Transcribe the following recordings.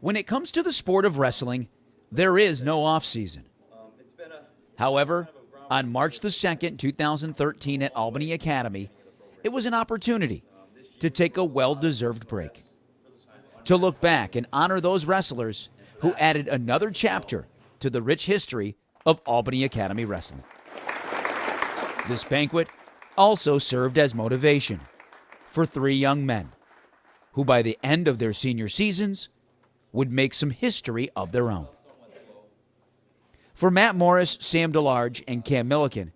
When it comes to the sport of wrestling, there is no off-season. However, on March the 2nd, 2013 at Albany Academy, it was an opportunity to take a well-deserved break, to look back and honor those wrestlers who added another chapter to the rich history of Albany Academy Wrestling. This banquet also served as motivation for three young men who by the end of their senior seasons would make some history of their own. For Matt Morris, Sam DeLarge, and Cam Milliken,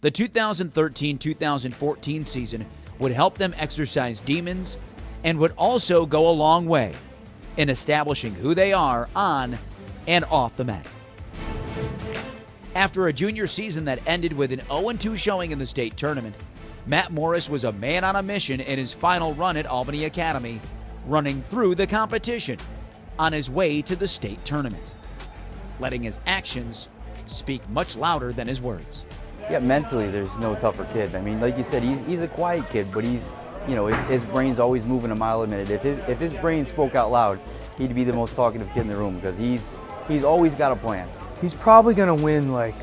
the 2013-2014 season would help them exercise demons and would also go a long way in establishing who they are on and off the mat. After a junior season that ended with an 0-2 showing in the state tournament, Matt Morris was a man on a mission in his final run at Albany Academy, running through the competition on his way to the state tournament, letting his actions speak much louder than his words. Yeah, mentally, there's no tougher kid. I mean, like you said, he's a quiet kid, but he's, you know, his brain's always moving a mile a minute. If his brain spoke out loud, he'd be the most talkative kid in the room because he's always got a plan. He's probably going to win like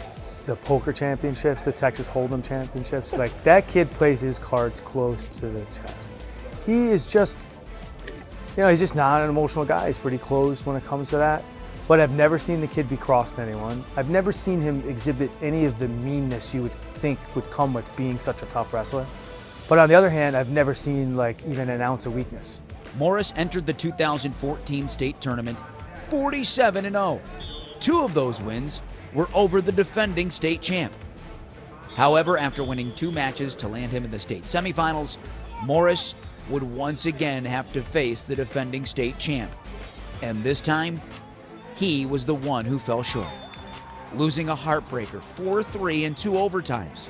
the poker championships, the Texas Hold'em championships. Like that kid plays his cards close to the chest. He is just, you know, he's just not an emotional guy. He's pretty closed when it comes to that. But I've never seen the kid be cross to anyone. I've never seen him exhibit any of the meanness you would think would come with being such a tough wrestler. But on the other hand, I've never seen like even an ounce of weakness. Morris entered the 2014 state tournament 47-0. Two of those wins were over the defending state champ. However, after winning 2 matches to land him in the state semifinals, Morris would once again have to face the defending state champ. And this time, he was the one who fell short, losing a heartbreaker 4-3 in 2 overtimes.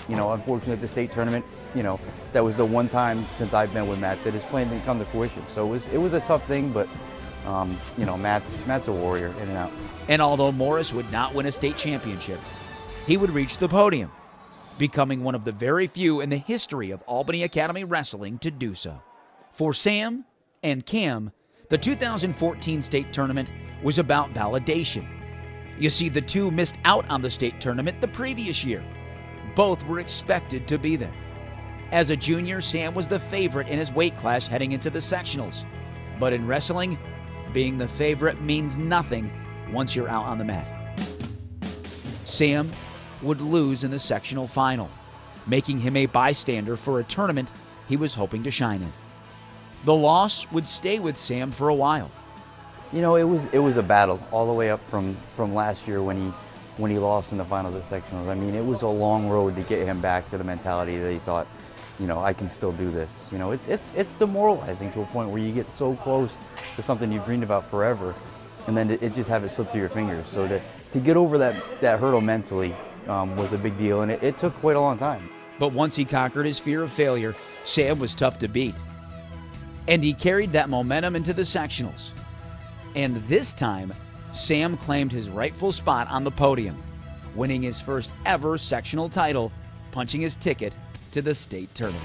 You know, unfortunately at the state tournament, you know, that was the one time since I've been with Matt that his plan didn't come to fruition. So it was a tough thing, but you know, Matt's a warrior in and out. And although Morris would not win a state championship, he would reach the podium, becoming one of the very few in the history of Albany Academy Wrestling to do so. For Sam and Cam, the 2014 state tournament was about validation. You see, the two missed out on the state tournament the previous year. Both were expected to be there. As a junior, Sam was the favorite in his weight class heading into the sectionals. But in wrestling, being the favorite means nothing once you're out on the mat. Sam would lose in the sectional final, making him a bystander for a tournament he was hoping to shine in. The loss would stay with Sam for a while. You know, it was a battle all the way up from last year when he lost in the finals at sectionals. I mean, it was a long road to get him back to the mentality that he thought, you know, I can still do this. You know, it's demoralizing to a point where you get so close to something you've dreamed about forever, and then it just have it slip through your fingers. So to get over that hurdle mentally was a big deal, and it took quite a long time. But once he conquered his fear of failure, Sam was tough to beat. And he carried that momentum into the sectionals. And this time, Sam claimed his rightful spot on the podium, winning his first ever sectional title, punching his ticket to the state tournament.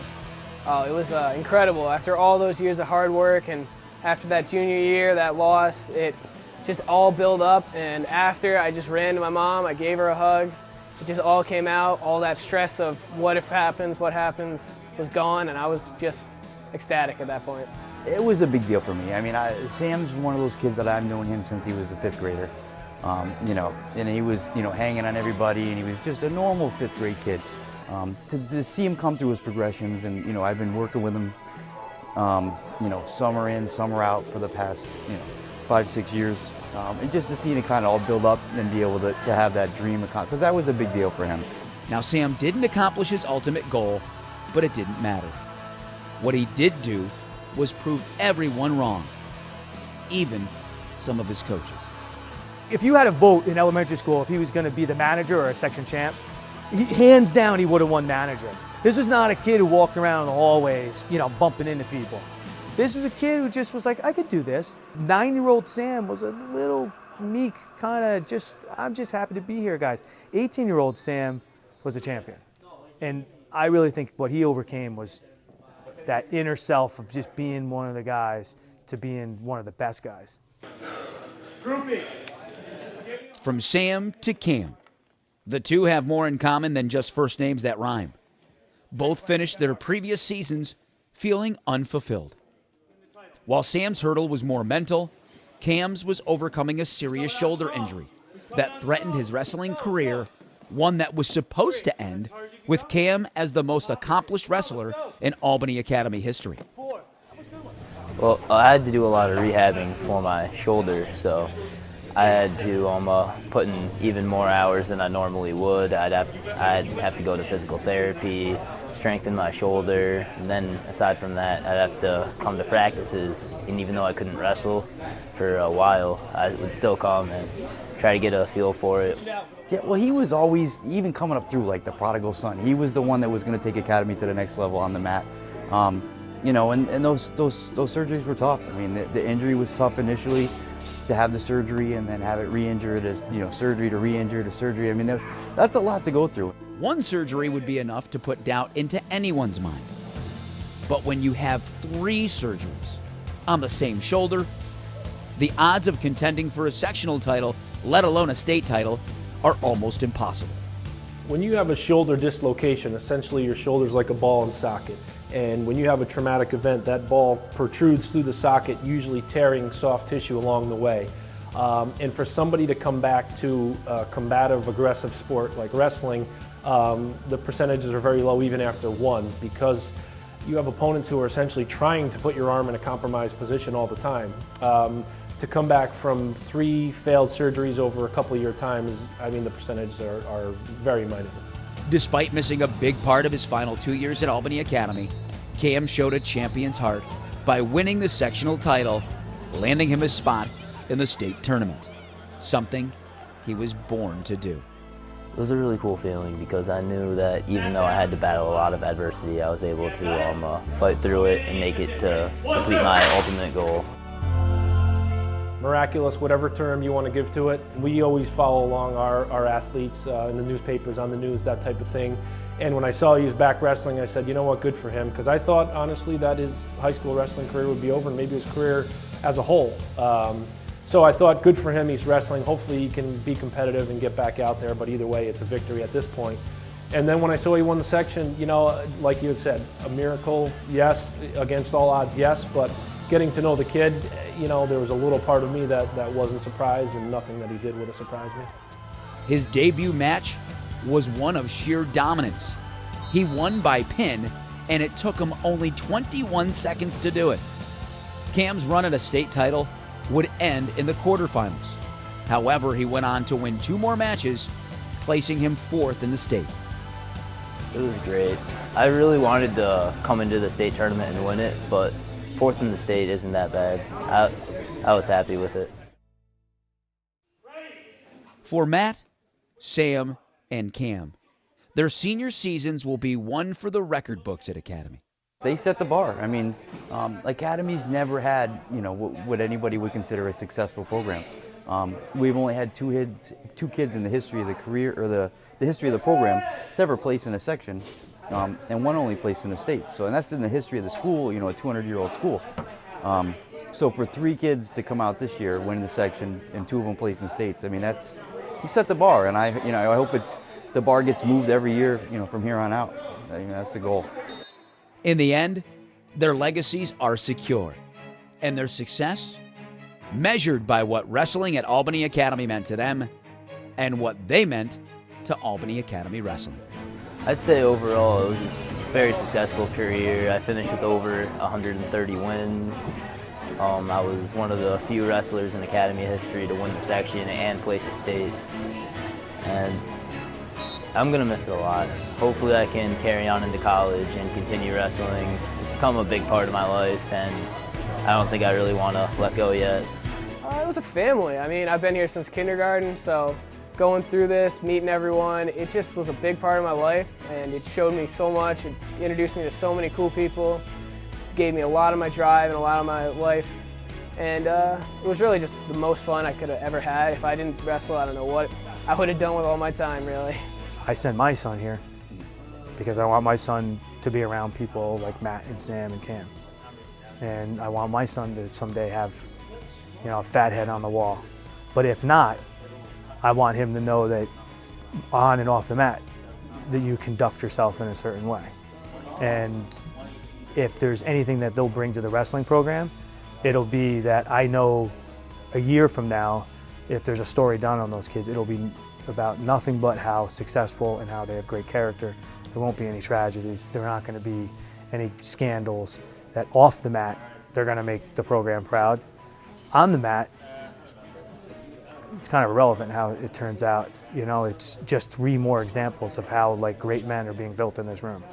Oh, it was incredible. After all those years of hard work and after that junior year, that loss, it just all built up. And after, I just ran to my mom, I gave her a hug. It just all came out. All that stress of what happens was gone, and I was just ecstatic at that point. It was a big deal for me. I mean, Sam's one of those kids that I've known him since he was a 5th grader. You know, and he was, you know, hanging on everybody, and he was just a normal 5th grade kid. To see him come through his progressions, and, you know, I've been working with him, you know, summer in, summer out for the past, you know, 5-6 years. And just to see it kind of all build up and be able to have that dream accomplished, because that was a big deal for him. Now, Sam didn't accomplish his ultimate goal, but it didn't matter. What he did do was prove everyone wrong, even some of his coaches. If you had a vote in elementary school if he was going to be the manager or a section champ, hands down he would have won manager. This was not a kid who walked around the hallways, you know, bumping into people. This was a kid who just was like, I could do this. 9-year-old Sam was a little meek, kind of I'm just happy to be here, guys. 18-year-old Sam was a champion. And I really think what he overcame was that inner self of just being one of the guys to being one of the best guys. From Sam to Cam, the two have more in common than just first names that rhyme. Both finished their previous seasons feeling unfulfilled. While Sam's hurdle was more mental, Cam's was overcoming a serious shoulder injury that threatened his wrestling career, one that was supposed to end with Cam as the most accomplished wrestler in Albany Academy history. Well, I had to do a lot of rehabbing for my shoulder, so I had to put in even more hours than I normally would. I'd have to go to physical therapy, strengthen my shoulder, and then aside from that, I'd have to come to practices. And even though I couldn't wrestle for a while, I would still come and try to get a feel for it. Yeah, well, he was always, even coming up through like the prodigal son, he was the one that was going to take Academy to the next level on the mat. You know, and those surgeries were tough. I mean, the injury was tough initially, to have the surgery and then have it re-injured, as you know, surgery to re-injure to surgery. I mean, that's a lot to go through. One surgery would be enough to put doubt into anyone's mind. But when you have 3 surgeries on the same shoulder, the odds of contending for a sectional title, let alone a state title, are almost impossible. When you have a shoulder dislocation, essentially your shoulder's like a ball and socket. And when you have a traumatic event, that ball protrudes through the socket, usually tearing soft tissue along the way. And for somebody to come back to a combative, aggressive sport like wrestling, the percentages are very low even after 1, because you have opponents who are essentially trying to put your arm in a compromised position all the time. To come back from 3 failed surgeries over a couple-year time is, I mean, the percentages are very minor. Despite missing a big part of his final 2 years at Albany Academy, Cam showed a champion's heart by winning the sectional title, landing him a spot in the state tournament, something he was born to do. It was a really cool feeling because I knew that even though I had to battle a lot of adversity, I was able to fight through it and make it to complete my ultimate goal. Miraculous, whatever term you want to give to it. We always follow along our athletes in the newspapers, on the news, that type of thing. And when I saw he was back wrestling, I said, you know what, good for him. Because I thought, honestly, that his high school wrestling career would be over and maybe his career as a whole. So I thought, good for him, he's wrestling. Hopefully he can be competitive and get back out there. But either way, it's a victory at this point. And then when I saw he won the section, you know, like you had said, a miracle, yes, against all odds, yes. But getting to know the kid, you know, there was a little part of me that wasn't surprised, and nothing that he did would have surprised me. His debut match was one of sheer dominance. He won by pin, and it took him only 21 seconds to do it. Cam's run at a state title would end in the quarterfinals. However, he went on to win 2 more matches, placing him 4th in the state. It was great. I really wanted to come into the state tournament and win it, but 4th in the state isn't that bad. I was happy with it. For Matt, Sam, and Cam, their senior seasons will be one for the record books at Academy. They set the bar. I mean, Academy's never had, you know, what anybody would consider a successful program. We've only had two kids in the history of the career, or the history of the program, to ever place in a section, and one only placed in the state. So, and that's in the history of the school, you know, a 200-year-old school. So for 3 kids to come out this year, win the section, and 2 of them place in states, I mean, he set the bar, and I hope the bar gets moved every year, you know, from here on out. I mean, that's the goal. In the end, their legacies are secure, and their success measured by what wrestling at Albany Academy meant to them and what they meant to Albany Academy Wrestling. I'd say overall it was a very successful career. I finished with over 130 wins. I was one of the few wrestlers in Academy history to win the section and place at state. And I'm going to miss it a lot. Hopefully I can carry on into college and continue wrestling. It's become a big part of my life, and I don't think I really want to let go yet. It was a family. I mean, I've been here since kindergarten, so going through this, meeting everyone, it just was a big part of my life, and it showed me so much. It introduced me to so many cool people, gave me a lot of my drive and a lot of my life, and it was really just the most fun I could have ever had. If I didn't wrestle, I don't know what I would have done with all my time, really. I sent my son here because I want my son to be around people like Matt and Sam and Cam. And I want my son to someday have, you know, a fat head on the wall But if not, I want him to know that on and off the mat, that you conduct yourself in a certain way. And if there's anything that they'll bring to the wrestling program, it'll be that I know a year from now, if there's a story done on those kids, it'll be about nothing but how successful and how they have great character. There won't be any tragedies. There are not going to be any scandals. That off the mat, they're going to make the program proud. On the mat, it's kind of irrelevant how it turns out. You know, it's just 3 more examples of how like great men are being built in this room.